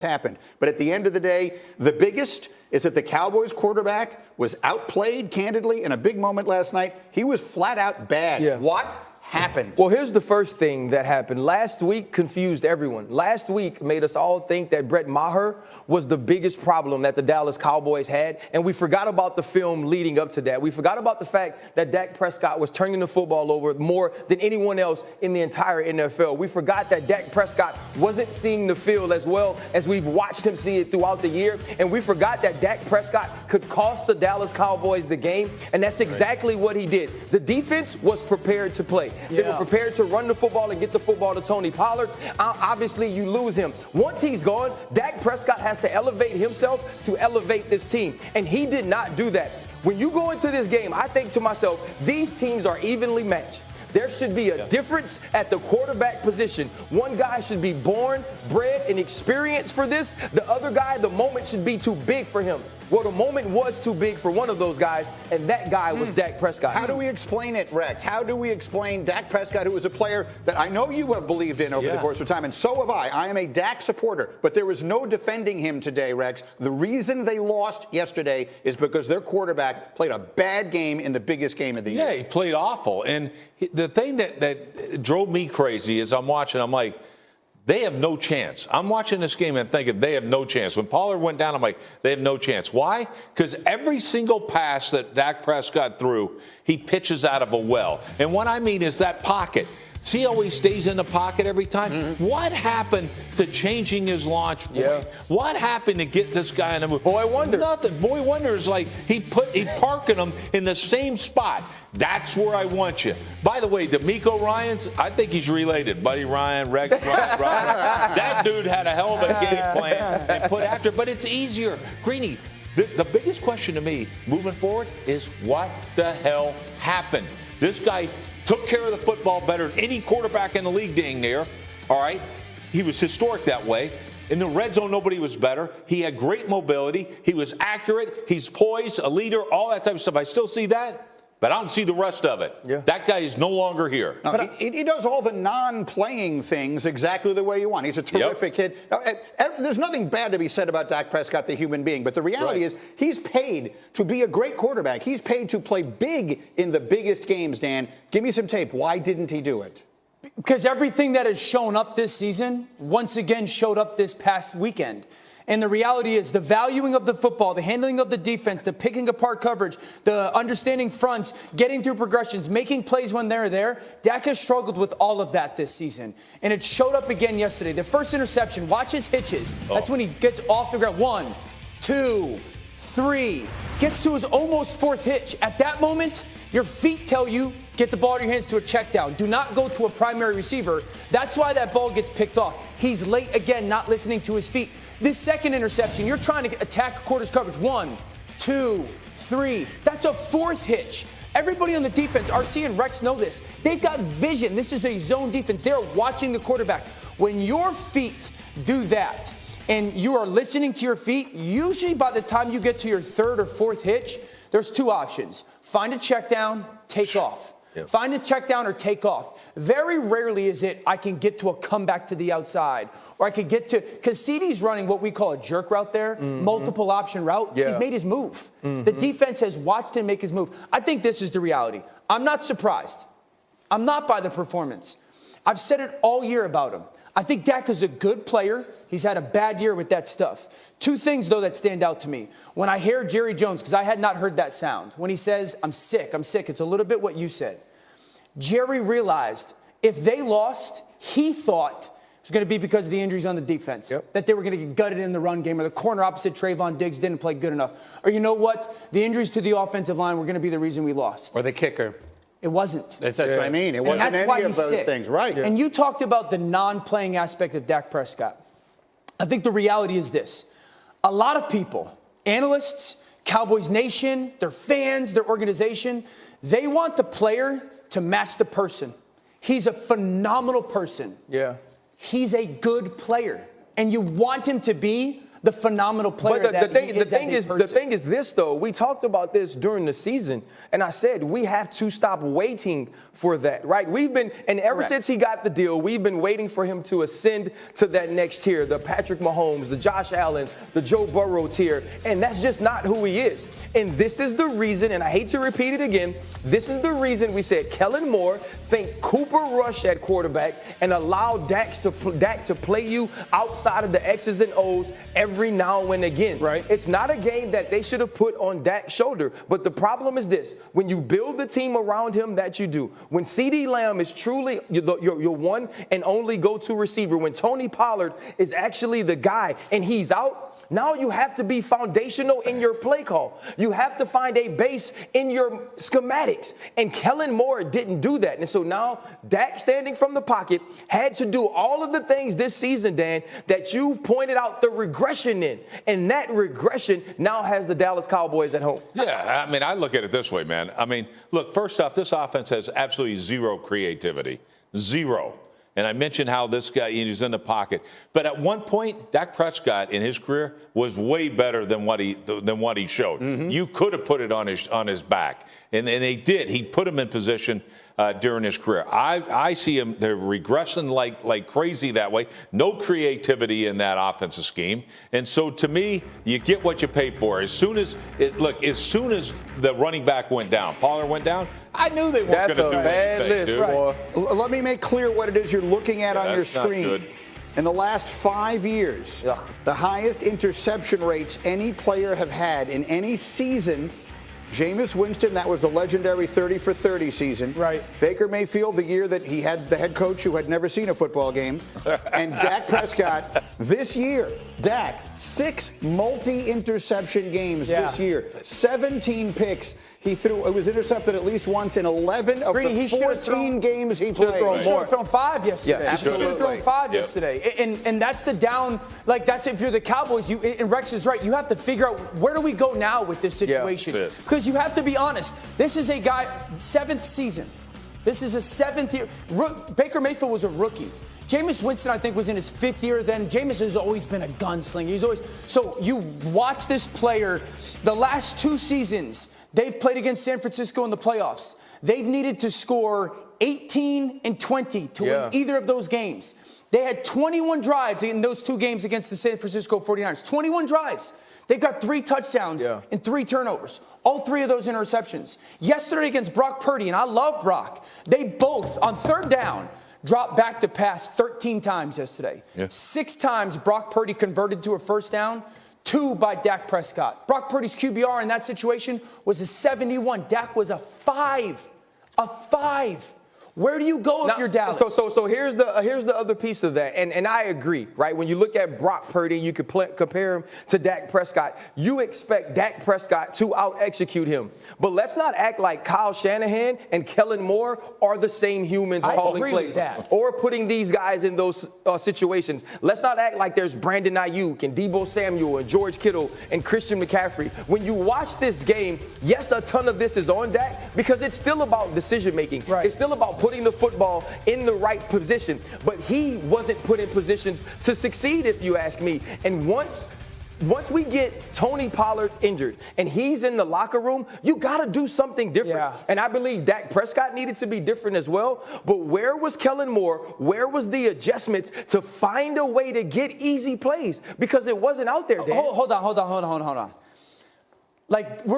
happened. But at the end of the day, the biggest is that the Cowboys quarterback was outplayed, candidly, in a big moment last night. He was flat out bad. Yeah. What happened? Well, here's the first thing that happened. Last week confused everyone. Last week made us all think that Brett Maher was the biggest problem that the Dallas Cowboys had, and we forgot about the film leading up to that. We forgot about the fact that Dak Prescott was turning the football over more than anyone else in the entire NFL. We forgot that Dak Prescott wasn't seeing the field as well as we've watched him see it throughout the year, and we forgot that Dak Prescott could cost the Dallas Cowboys the game, and that's exactly what he did. The defense was prepared to play. They were prepared to run the football and get the football to Tony Pollard. Obviously, you lose him. Once he's gone, Dak Prescott has to elevate himself to elevate this team, and he did not do that. When you go into this game, I think to myself, these teams are evenly matched. There should be a difference at the quarterback position. One guy should be born, bred, and experienced for this. The other guy, the moment should be too big for him. Well, the moment was too big for one of those guys, and that guy was Dak Prescott. How do we explain it, Rex? How do we explain Dak Prescott, who is a player that I know you have believed in over the course of time, and so have I. I am a Dak supporter, but there was no defending him today, Rex. The reason they lost yesterday is because their quarterback played a bad game in the biggest game of the year. Yeah, he played awful. And the thing that drove me crazy is I'm watching, I'm like, they have no chance. I'm watching this game and thinking they have no chance. When Pollard went down, I'm like, they have no chance. Why? Because every single pass that Dak Prescott threw, he pitches out of a well. And what I mean is that pocket. See how he stays in the pocket every time? What happened to changing his launch point? Yeah. What happened to get this guy in the move? Boy wonder. Nothing. Boy wonder is like he parking him in the same spot. That's where I want you. By the way, D'Amico Ryans, I think he's related. Buddy Ryan, Rex Ryan. That dude had a hell of a game plan and put after, but it's easier. Greeny, the biggest question to me moving forward is what the hell happened? This guy took care of the football better than any quarterback in the league dang near. All right? He was historic that way. In the red zone, nobody was better. He had great mobility. He was accurate. He's poised, a leader, all that type of stuff. I still see that, but I don't see the rest of it. Yeah. That guy is no longer here. No, he does all the non-playing things exactly the way you want. He's a terrific kid. Now, there's nothing bad to be said about Dak Prescott, the human being, but the reality is he's paid to be a great quarterback. He's paid to play big in the biggest games, Dan. Give me some tape. Why didn't he do it? Because everything that has shown up this season once again showed up this past weekend. And the reality is the valuing of the football, the handling of the defense, the picking apart coverage, the understanding fronts, getting through progressions, making plays when they're there. Dak has struggled with all of that this season. And it showed up again yesterday. The first interception, watch his hitches. That's when he gets off the ground. 1, 2, 3. Gets to his almost fourth hitch. At that moment, your feet tell you, get the ball in your hands to a check down. Do not go to a primary receiver. That's why that ball gets picked off. He's late again, not listening to his feet. This second interception, you're trying to attack quarters coverage. 1, 2, 3. That's a fourth hitch. Everybody on the defense, RC and Rex know this. They've got vision. This is a zone defense. They're watching the quarterback. When your feet do that and you are listening to your feet, usually by the time you get to your third or fourth hitch, there's two options. Find a check down, take off. Find a check down or take off. Very rarely is it I can get to a comeback to the outside, or I could get to, because CeeDee's running what we call a jerk route there, multiple option route. He's made his move. The defense has watched him make his move. I think this is the reality. I'm not surprised. I'm not by the performance. I've said it all year about him. I think Dak is a good player. He's had a bad year with that stuff. Two things, though, that stand out to me. When I hear Jerry Jones, because I had not heard that sound, when he says, I'm sick, it's a little bit what you said. Jerry realized if they lost, he thought it was going to be because of the injuries on the defense, that they were going to get gutted in the run game, or the corner opposite Trayvon Diggs didn't play good enough. Or you know what? The injuries to the offensive line were going to be the reason we lost. Or the kicker. It wasn't. That's what I mean. It wasn't any of those things. Right. And you talked about the non-playing aspect of Dak Prescott. I think the reality is this. A lot of people, analysts, Cowboys Nation, their fans, their organization, they want the player to match the person. He's a phenomenal person. He's a good player. And you want him to be the phenomenal player But that he is as a person. the thing is this, though. We talked about this during the season, and I said we have to stop waiting for that, right? And ever Correct. since he got the deal, we've been waiting for him to ascend to that next tier, the Patrick Mahomes, the Josh Allen, the Joe Burrow tier, and that's just not who he is. And this is the reason, and I hate to repeat it again, this is the reason we said Kellen Moore, think Cooper Rush at quarterback, and allow Dak to play you outside of the X's and O's every now and again. Right. It's not a game that they should have put on Dak's shoulder. But the problem is this: when you build the team around him that you do, when CeeDee Lamb is truly your one and only go-to receiver, when Tony Pollard is actually the guy and he's out, now you have to be foundational in your play call. You have to find a base in your schematics. And Kellen Moore didn't do that. And so now Dak, standing from the pocket, had to do all of the things this season, Dan, that you pointed out the regression in. And that regression now has the Dallas Cowboys at home. Yeah, I mean, I look at it this way, man. I mean, look, first off, this offense has absolutely zero creativity. Zero. And I mentioned how this guy, he's in the pocket. But at one point, Dak Prescott in his career was way better than what he showed. Mm-hmm. You could have put it on his back. And they did. He put him in position during his career. I see him, they're regressing like crazy that way. No creativity in that offensive scheme. And so to me, you get what you pay for. As soon as the running back went down, Pollard went down, I knew they weren't going to do anything, dude. Right. Let me make clear what it is you're looking at on your screen. In the last 5 years, the highest interception rates any player have had in any season, Jameis Winston, that was the legendary 30 for 30 season. Right. Baker Mayfield, the year that he had the head coach who had never seen a football game. And Dak Prescott, this year, Dak, 6 multi-interception games this year, 17 picks. He threw. It was intercepted at least once in 11 of the 14 games he played. He should have thrown 5 yesterday. Yeah, he should have thrown 5 yesterday. And that's the down. Like, that's if you're the Cowboys. And Rex is right. You have to figure out, where do we go now with this situation? Because you have to be honest. This is a guy, 7th season. This is a 7th year. Baker Mayfield was a rookie. Jameis Winston, I think, was in his 5th year then. Jameis has always been a gunslinger. He's always. So you watch this player. The last 2 seasons, they've played against San Francisco in the playoffs. They've needed to score 18 and 20 to win either of those games. They had 21 drives in those 2 games against the San Francisco 49ers. 21 drives. They've got 3 touchdowns and 3 turnovers. All 3 of those interceptions. Yesterday against Brock Purdy, and I love Brock, they both, on 3rd down, dropped back to pass 13 times yesterday. 6 times Brock Purdy converted to a 1st down. 2 by Dak Prescott. Brock Purdy's QBR in that situation was a 71. Dak was a 5. A 5. Where do you go if you're Dallas? So here's the other piece of that, and I agree, right? When you look at Brock Purdy, you could compare him to Dak Prescott. You expect Dak Prescott to out-execute him, but let's not act like Kyle Shanahan and Kellen Moore are the same humans calling plays or putting these guys in those situations. Let's not act like there's Brandon Ayuk and Deebo Samuel and George Kittle and Christian McCaffrey. When you watch this game, yes, a ton of this is on Dak because it's still about decision making. Right. It's still about putting the football in the right position, but he wasn't put in positions to succeed, if you ask me. And once we get Tony Pollard injured and he's in the locker room, you got to do something different. Yeah. And I believe Dak Prescott needed to be different as well. But where was Kellen Moore? Where was the adjustments to find a way to get easy plays? Because it wasn't out there, Dan. Hold on. Like,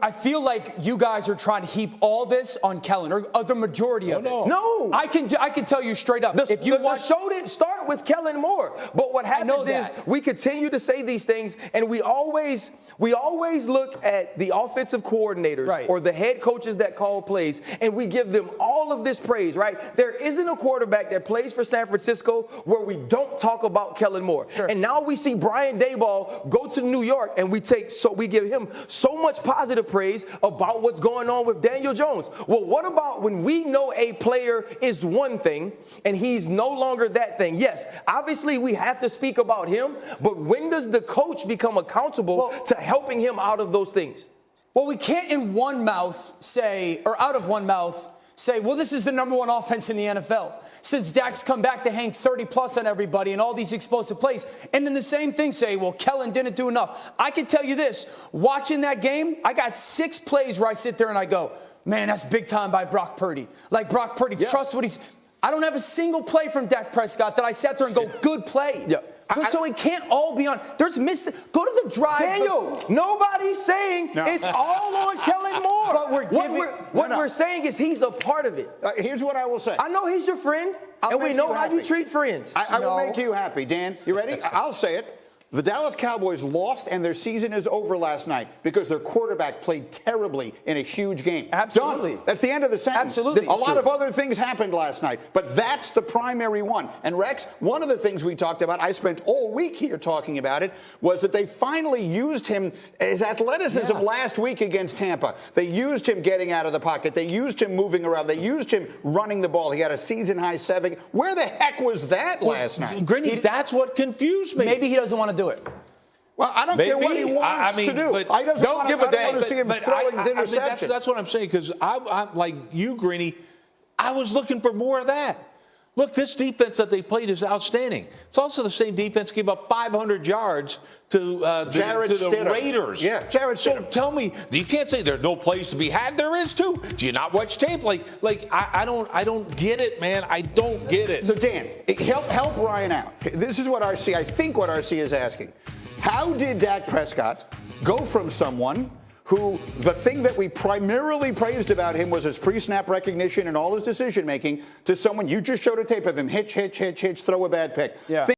I feel like you guys are trying to heap all this on Kellen, or the majority of it. No. I can tell you straight up. The show didn't start with Kellen Moore. But what happens is we continue to say these things, and we always look at the offensive coordinators or the head coaches that call plays, and we give them all of this praise, right? There isn't a quarterback that plays for San Francisco where we don't talk about Kellen Moore. Sure. And now we see Brian Daboll go to New York, and we give him so much positive praise about what's going on with Daniel Jones. Well, what about when we know a player is one thing and he's no longer that thing? Yes, obviously we have to speak about him, but when does the coach become accountable to helping him out of those things? Well, we can't in one mouth say, or out of one mouth, say, well, this is the #1 offense in the NFL. Since Dak's come back to hang 30+ on everybody and all these explosive plays. And then the same thing say, well, Kellen didn't do enough. I can tell you this, watching that game, I got 6 plays where I sit there and I go, man, that's big time by Brock Purdy. Like Brock Purdy, trust what he's. I don't have a single play from Dak Prescott that I sat there and go, good play. Yeah. So it can't all be on. There's go to the drive. Daniel, nobody's saying it's all on Kellen Moore. But we're saying is he's a part of it. Here's what I will say. I know he's your friend, and we know how you treat friends. I will make you happy. Dan, you ready? I'll say it. The Dallas Cowboys lost, and their season is over last night because their quarterback played terribly in a huge game. Absolutely. Done. That's the end of the sentence. Absolutely. A lot of other things happened last night, but that's the primary one. And Rex, one of the things we talked about, I spent all week here talking about it, was that they finally used him, his athleticism last week against Tampa. They used him getting out of the pocket. They used him moving around. They used him running the ball. He had a season-high 7. Where the heck was that last night? Grinny, that's what confused me. Maybe he doesn't want to do it. Well, I don't care what he wants to do. I don't give a damn. I don't want to see him throwing interceptions. That's what I'm saying, because I'm like you, Greeny. I was looking for more of that. Look, this defense that they played is outstanding. It's also the same defense gave up 500 yards to the Raiders. Yeah, Jared So tell me, you can't say there's no plays to be had. There is too. Do you not watch tape? I don't get it, man. I don't get it. So Dan, help Ryan out. This is what I think what RC is asking. How did Dak Prescott go from someone who the thing that we primarily praised about him was his pre-snap recognition and all his decision making to someone you just showed a tape of him hitch, throw a bad pick? Yeah.